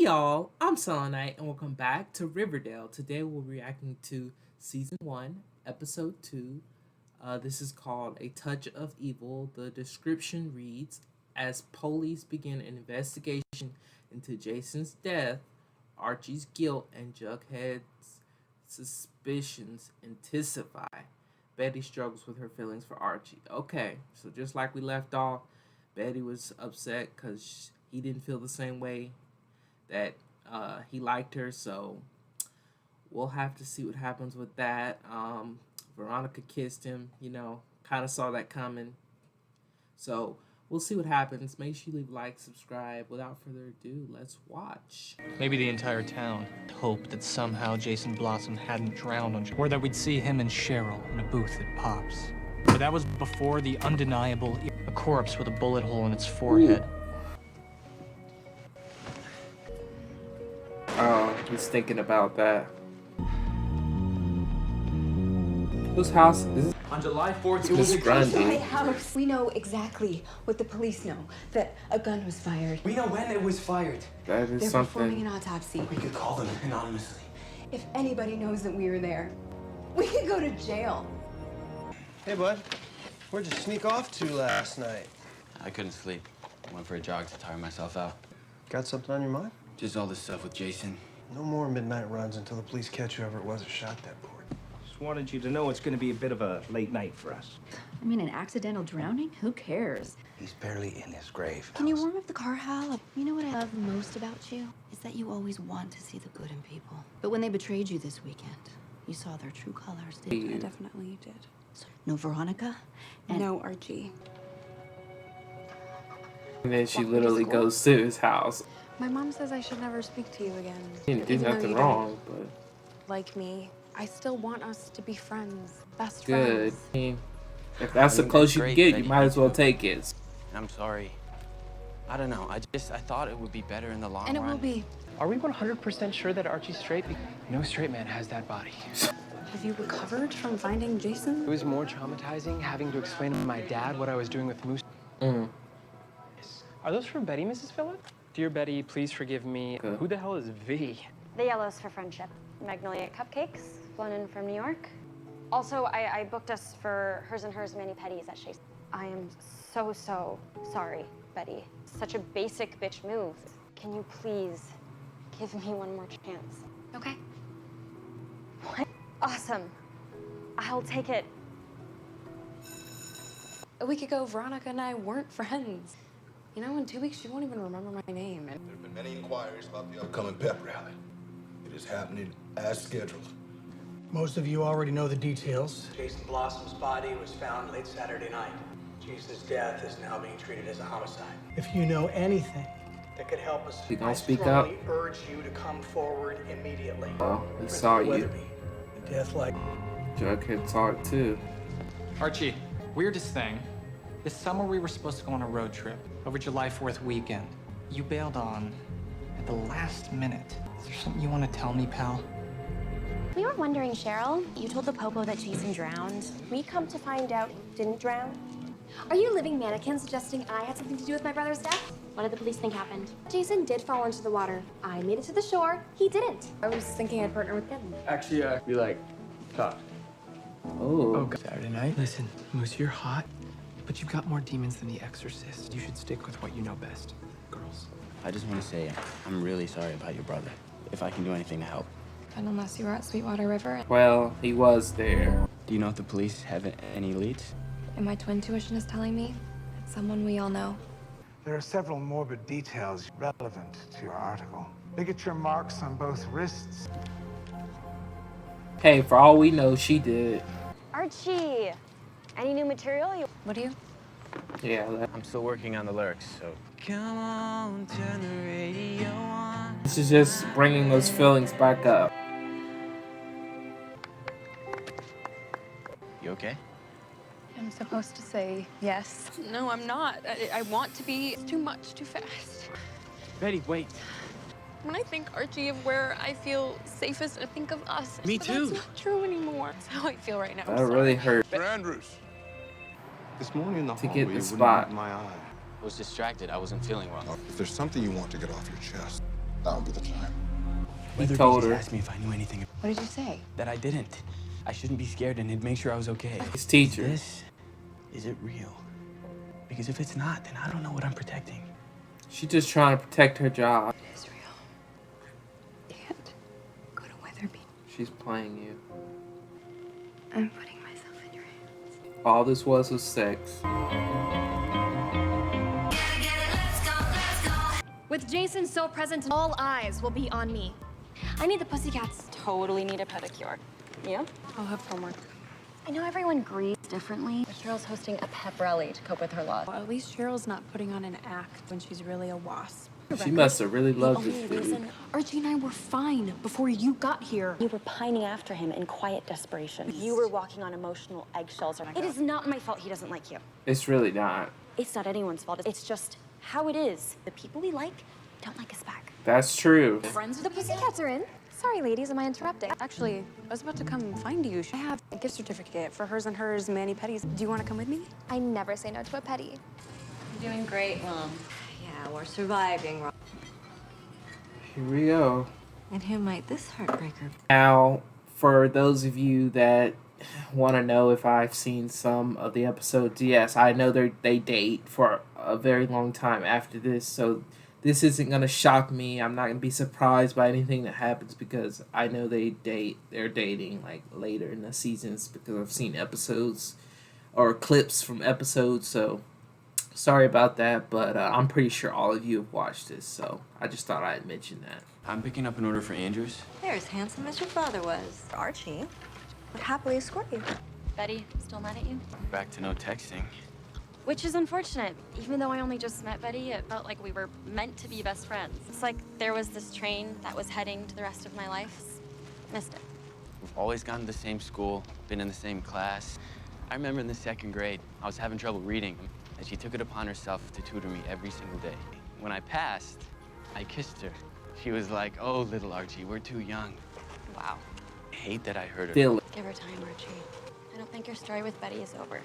Y'all, I'm Selenite and welcome back to Riverdale. Today we're reacting to Season 1, Episode 2. This is called A Touch of Evil. The description reads, as police begin an investigation into Jason's death, Archie's guilt and Jughead's suspicions intensify. Betty struggles with her feelings for Archie. Okay, so just like we left off, Betty was upset because he didn't feel the same way that he liked her, so we'll have to see what happens with that. Veronica kissed him, kind of saw that coming. So we'll see what happens. Make sure you leave a like, subscribe. Without further ado, let's watch. Maybe the entire town hoped that somehow Jason Blossom hadn't drowned on, or that we'd see him and Cheryl in a booth at Pops. But that was before the undeniable, a corpse with a bullet hole in its forehead. Oh, he's thinking about that. Whose house is this? On July 4th, It was Grundy. My house. We know exactly what the police know, that a gun was fired. we know when it was fired. That is They're performing something. an autopsy. We could call them anonymously. If anybody knows that we were there, we could go to jail. Hey, bud. Where'd you sneak off to last night? I couldn't sleep. I went for a jog to tire myself out. Got something on your mind? Just all this stuff with Jason. No more midnight runs until the police catch whoever it was that shot that boy. Just wanted you to know it's going to be a bit of a late night for us. I mean, an accidental drowning? Who cares? He's barely in his grave. Can you warm up the car, Hal? You know what I love most about you? Is that you always want to see the good in people. But when they betrayed you this weekend, you saw their true colors, didn't you? I definitely did. So, no Veronica? And No, Archie. And then she literally goes to his house. My mom says I should never speak to you again. He didn't do Even though nothing you wrong, but don't like me, I still want us to be friends. Best good. friends. I mean, if that's the close you can Great, get, Betty. you might as well take it. And I'm sorry. I don't know. I thought it would be better in the long And it run. will be. Are we 100% sure that Archie's straight? No straight man has that body. Have you recovered from finding It Jason? was more traumatizing having to explain to my dad what I was doing with Moose. Are those from Betty, Mrs. Phillip? Dear Betty, please forgive me. Okay. Who the hell is V? The yellows for friendship. Magnolia cupcakes, flown in from New York. Also, I booked us for hers and hers mani pedis at Shea. I am so sorry, Betty. Such a basic bitch move. Can you please give me one more chance? Okay. What? Awesome. I'll take it. A week ago, Veronica and I weren't friends. You know, in 2 weeks, she won't even remember my name. And There have been many inquiries about the upcoming pep rally. It is happening as scheduled. Most of you already know the details. Jason Blossom's body was found late Saturday night. Jason's death is now being treated as a homicide. If you know anything that could help us, You gonna I speak strongly up? urge you to come forward immediately. Oh, he saw you. Weatherby, a death like Jughead saw it too. Archie, weirdest thing. This summer we were supposed to go on a road trip over July 4th weekend. You bailed on at the last minute. Is there something you want to tell me, pal? We were wondering, Cheryl, you told the Popo that Jason drowned. We come to find out he didn't drown. Are you living mannequin suggesting I had something to do with my brother's death? What did the police think happened? Jason did fall into the water. I made it to the shore. He didn't. I was thinking I'd partner with him. Actually, we talked. Oh, Saturday night? Listen, Moose, you're hot, but you've got more demons than the Exorcist. You should stick with what you know best. Girls. I just want to say I'm really sorry about your brother. If I can do anything to help. And unless you were at Sweetwater River, well, he was there. Do you know if the police have any leads? and my twin tuition is telling me it's someone we all know. There are several morbid details relevant to your article. Ligature marks on both wrists. Hey, for all we know, she did. Archie, any new material? What do you? Yeah, I'm still working on the lyrics, so. Come on, turn the radio on. this is just bringing those feelings back up. You okay? I'm supposed to say yes. No, I'm not. I want to be. It's too much, too fast. Betty, wait. When I think, Archie, of where I feel safest, I think of us. Me But too. That's not true anymore. That's how I feel right now. I'm That really sorry. hurt. Andrews. This morning in the To get hallway, the you spot. wouldn't meet my eye. I was distracted. I wasn't feeling well. If there's something you want to get off your chest, Now would be the time. He told her. Asked me if I knew anything. What did you say? That I didn't. I shouldn't be scared and he'd make sure I was okay. His teacher. Is it real? Because if it's not, then I don't know what I'm protecting. She's just trying to protect her job. It is real. Can't go to Weatherby. She's playing you. I'm putting myself in your hands. All this was sex. With Jason so present, all eyes will be on me. I need the pussycats. Totally need a pedicure. You? I'll have homework. I know everyone grieves differently, but Cheryl's hosting a pep rally to cope with her loss. Well, at least Cheryl's not putting on an act when she's really a wasp. She must have really loved The this only dude. reason Archie and I were fine before you got here. you were pining after him in quiet desperation. You were walking on emotional eggshells. It is not my fault he doesn't like you. It's really not. It's not anyone's fault. It's just how it is. The people we like don't like us back. That's true. Friends with The pussycats are in. Sorry, ladies, am I interrupting? Actually, I was about to come find you. I have a gift certificate for hers and hers mani-pedis. Do you want to come with me? I never say no to a petty. You're doing great, Mom. Yeah, we're surviving. Here we go. And who might this heartbreaker? Now, for those of you that want to know if I've seen some of the episodes, yes, I know they date for a very long time after this, so this isn't going to shock me. I'm not going to be surprised by anything that happens because I know they're dating like later in the seasons because I've seen episodes or clips from episodes, so sorry about that, but I'm pretty sure all of you have watched this, so I just thought I'd mention that. I'm picking up an order for Andrews. They're as handsome as your father was. Archie would happily escort you. Betty, still mad at you? Back to no texting. Which is unfortunate. Even though I only just met Betty, it felt like we were meant to be best friends. It's like there was this train that was heading to the rest of my life. Missed it. We've always gone to the same school, been in the same class. I remember in the 2nd grade, I was having trouble reading, and she took it upon herself to tutor me every single day. When I passed, I kissed her. She was like, "Oh, little Archie, we're too young." Wow. I hate that I hurt her. Still. Give her time, Archie. I don't think your story with Betty is over.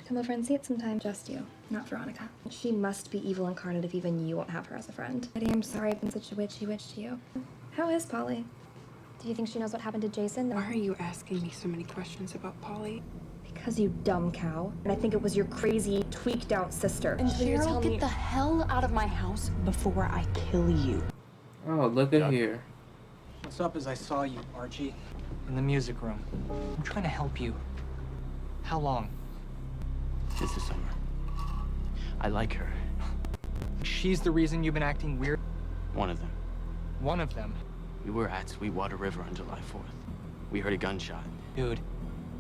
Come over and see it sometime. Just you, not Veronica. She must be evil incarnate if even you won't have her as a friend. Betty, I'm sorry I've been such a witchy witch to you. How is Polly? Do you think she knows what happened to Jason? Why are you asking me so many questions about Polly? Because you dumb cow. And I think it was your crazy, tweaked out sister. Cheryl, get the hell out of my house before I kill you. Oh, look at here. What's up is I saw you, Archie, in the music room. I'm trying to help you. How long? Since the summer. I like her. She's the reason you've been acting weird? One of them. One of them? We were at Sweetwater River on July 4th. We heard a gunshot. Dude,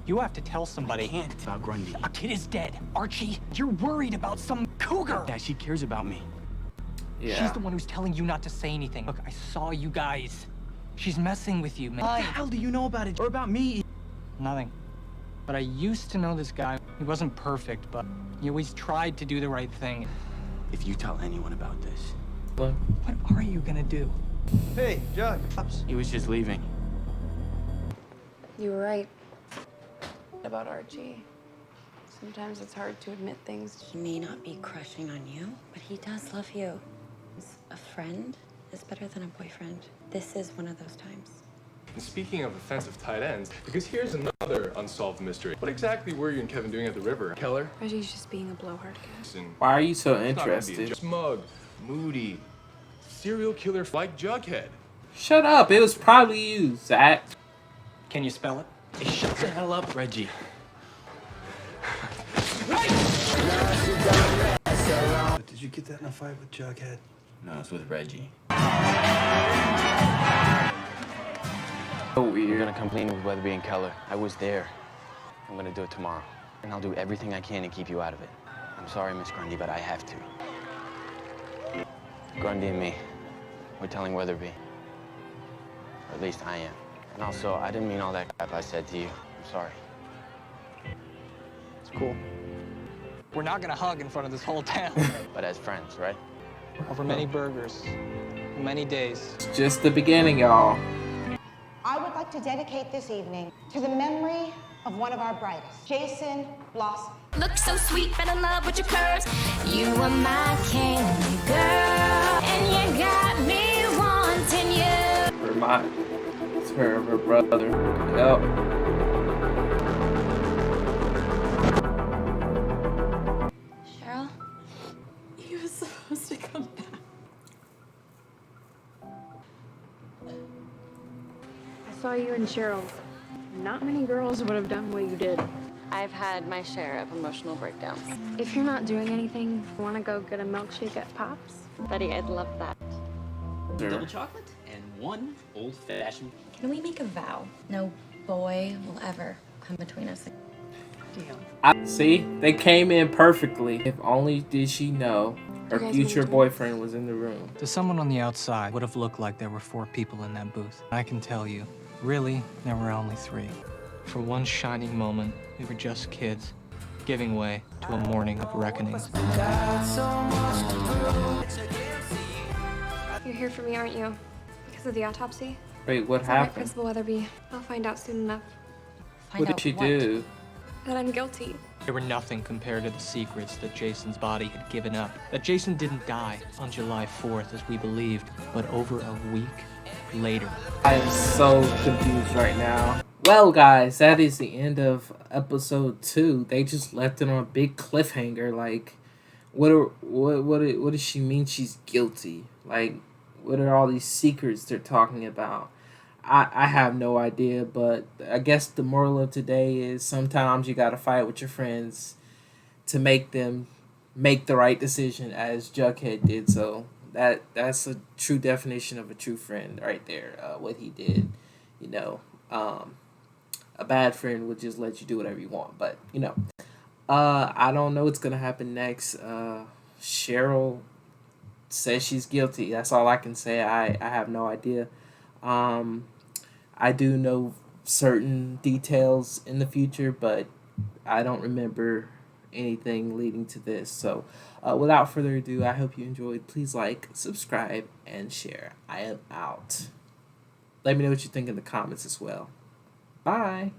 you have to tell somebody. I can't. About Grundy. A kid is dead. Archie, you're worried about some cougar. Dad, she cares about me. Yeah. She's the one who's telling you not to say anything. Look, I saw you guys. She's messing with you, man. What the hell do you know about it? Or about me? Nothing. But I used to know this guy. He wasn't perfect, but he always tried to do the right thing. If you tell anyone about this. What? What are you gonna do? Hey, Judd. He was just leaving. You were right about Archie. Sometimes it's hard to admit things. He may not be crushing on you, but he does love you. A friend is better than a boyfriend. This is one of those times. And speaking of offensive tight ends, because here's another unsolved mystery. What exactly were you and Kevin doing at the river? Keller? Reggie's just being a blowhard. Why are you so It's not gonna be interested? smug, moody, serial killer like Jughead. Shut up. It was probably you, Zach. Can you spell it? Hey, shut the hell up, Reggie. Did you get that in a fight with Jughead? No, it's with Reggie. So weird. You're gonna complain with Weatherby and Keller. I was there. I'm gonna do it tomorrow. And I'll do everything I can to keep you out of it. I'm sorry, Miss Grundy, but I have to. Grundy and me, we're telling Weatherby. Or at least I am. And also, I didn't mean all that crap I said to you. I'm sorry. It's cool. We're not gonna hug in front of this whole town. But as friends, right? Over many burgers, many days. It's just the beginning, y'all. I would like to dedicate this evening to the memory of one of our brightest, Jason Blossom. Look so sweet, fell in love with your curves. You are my candy girl. not. It's her brother. Yep. Cheryl? He was supposed to come back. I saw you and Cheryl. Not many girls would have done what you did. I've had my share of emotional breakdowns. If you're not doing anything, want to go get a milkshake at Pops? Buddy, I'd love that. Double chocolate and one old-fashioned. Can we make a vow? No boy will ever come between us. Deal. See, they came in perfectly. If only did she know her future boyfriend was in the room. To someone on the outside, it would have looked like there were 4 people in that booth. I can tell you, really, there were only 3. For one shining moment, we were just kids, giving way to a morning of reckoning. You're here for me, aren't you? Because of the autopsy? Wait, what Is that right, happened? Principal Weatherby? I'll find out soon enough. What did she do? That I'm guilty. They were nothing compared to the secrets that Jason's body had given up. That Jason didn't die on July 4th as we believed, but over a week later. I am so confused right now. Well, guys, that is the end of episode 2. They just left it on a big cliffhanger. Like, what does she mean she's guilty? Like, what are all these secrets they're talking about? I have no idea, but I guess the moral of today is sometimes you gotta fight with your friends to make them make the right decision, as Jughead did. So that's a true definition of a true friend right there. What he did, you know. A bad friend would just let you do whatever you want, but you know. I don't know what's gonna happen next. Cheryl says she's guilty. That's all I can say. I have no idea. I do know certain details in the future, but I don't remember anything leading to this. So, without further ado, I hope you enjoyed. Please like, subscribe, and share. I am out. Let me know what you think in the comments as well. Bye.